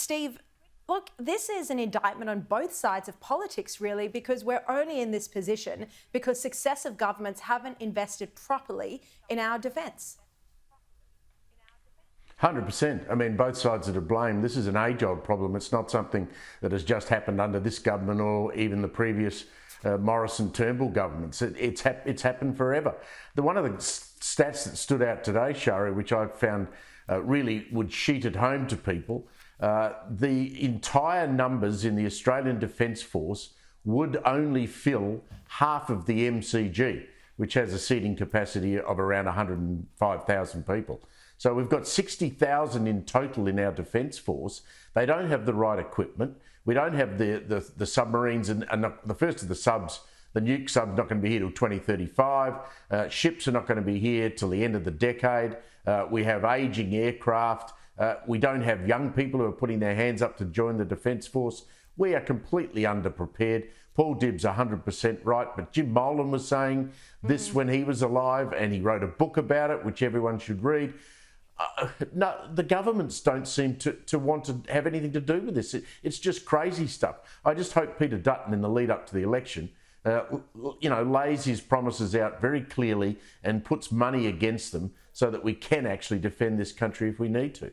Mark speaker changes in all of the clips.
Speaker 1: Steve, look, this is an indictment on both sides of politics, really, because we're only in this position because successive governments haven't invested properly in our defence.
Speaker 2: 100%. I mean, both sides are to blame. This is an age-old problem. It's not something that has just happened under this government or even the previous Morrison-Turnbull governments. It's happened forever. One of the stats that stood out today, Sharri, which I found really would sheet it home to people, the entire numbers in the Australian Defence Force would only fill half of the MCG, which has a seating capacity of around 105,000 people. So we've got 60,000 in total in our Defence Force. They don't have the right equipment. We don't have the submarines, and the first of the subs, the nuke sub's not going to be here till 2035. Ships are not going to be here till the end of the decade. We have ageing aircraft. We don't have young people who are putting their hands up to join the Defence Force. We are completely underprepared. Paul Dibb's 100% right, but Jim Molan was saying this when he was alive, and he wrote a book about it, which everyone should read. No, the governments don't seem to want to have anything to do with this. It's just crazy stuff. I just hope Peter Dutton, in the lead up to the election, lays his promises out very clearly and puts money against them so that we can actually defend this country if we need to.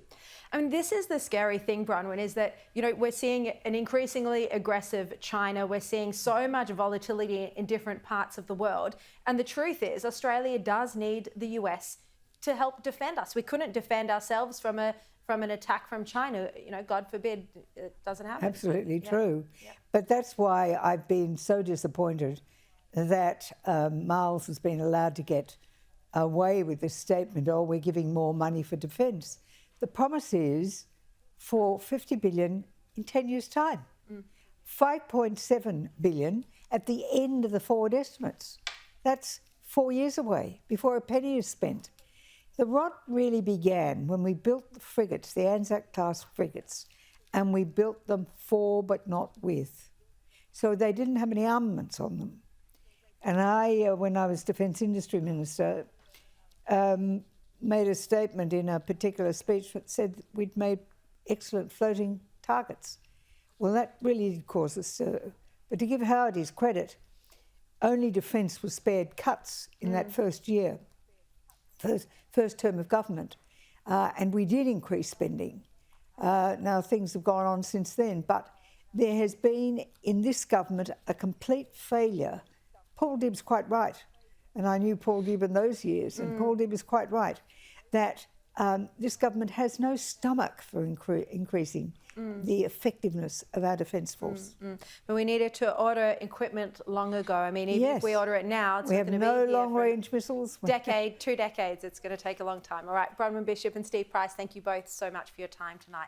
Speaker 1: I mean, this is the scary thing, Bronwyn, is that, we're seeing an increasingly aggressive China. We're seeing so much volatility in different parts of the world. And the truth is, Australia does need the US to help defend us. We couldn't defend ourselves from an attack from China. God forbid it doesn't happen.
Speaker 3: Absolutely true. Yeah. But that's why I've been so disappointed that Miles has been allowed to get away with this statement, oh, we're giving more money for defence. The promise is for $50 billion in 10 years' time. 5.7 billion at the end of the forward estimates. That's 4 years away before a penny is spent. The rot really began when we built the frigates, the Anzac-class frigates, and we built them for but not with. So they didn't have any armaments on them. And I, when I was Defence Industry Minister, made a statement in a particular speech that said we'd made excellent floating targets. Well, that really did cause us but to give Howard his credit, only Defence was spared cuts in that first year. First term of government, and we did increase spending. Now things have gone on since then, but there has been in this government a complete failure. Paul Dibb's quite right, and I knew Paul Dibb in those years, and Paul Dibb is quite right, that this government has no stomach for increasing the effectiveness of our Defence Force.
Speaker 1: But we needed to order equipment long ago. I mean, even if we order it now, it's
Speaker 3: we
Speaker 1: not
Speaker 3: have
Speaker 1: going to be
Speaker 3: no
Speaker 1: here
Speaker 3: long-range missiles.
Speaker 1: Decade, 2 decades. It's going to take a long time. All right, Bronwyn Bishop and Steve Price, thank you both so much for your time tonight.